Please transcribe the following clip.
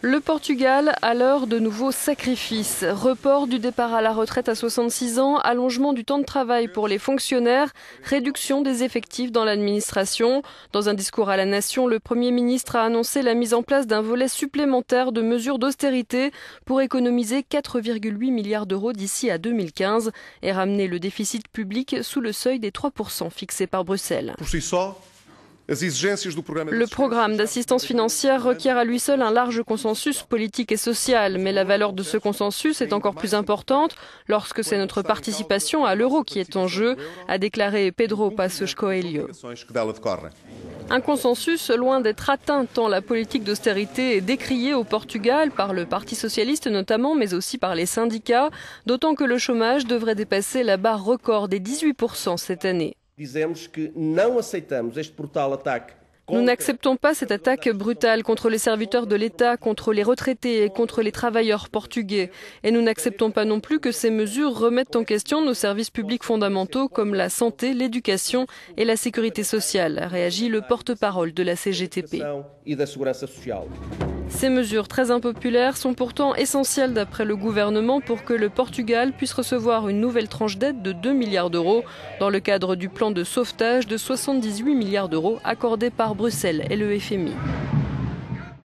Le Portugal à l'heure de nouveaux sacrifices. Report du départ à la retraite à 66 ans, allongement du temps de travail pour les fonctionnaires, réduction des effectifs dans l'administration. Dans un discours à la nation, le Premier ministre a annoncé la mise en place d'un volet supplémentaire de mesures d'austérité pour économiser 4,8 milliards d'euros d'ici à 2015 et ramener le déficit public sous le seuil des 3% fixé par Bruxelles. Le programme d'assistance financière requiert à lui seul un large consensus politique et social, mais la valeur de ce consensus est encore plus importante lorsque c'est notre participation à l'euro qui est en jeu, a déclaré Pedro Passos Coelho. Un consensus loin d'être atteint tant la politique d'austérité est décriée au Portugal par le Parti socialiste notamment, mais aussi par les syndicats, d'autant que le chômage devrait dépasser la barre record des 18% cette année. Nous n'acceptons pas cette attaque brutale contre les serviteurs de l'État, contre les retraités et contre les travailleurs portugais. Et nous n'acceptons pas non plus que ces mesures remettent en question nos services publics fondamentaux comme la santé, l'éducation et la sécurité sociale, réagit le porte-parole de la CGTP. Ces mesures très impopulaires sont pourtant essentielles d'après le gouvernement pour que le Portugal puisse recevoir une nouvelle tranche d'aide de 2 milliards d'euros dans le cadre du plan de sauvetage de 78 milliards d'euros accordé par Bruxelles et le FMI.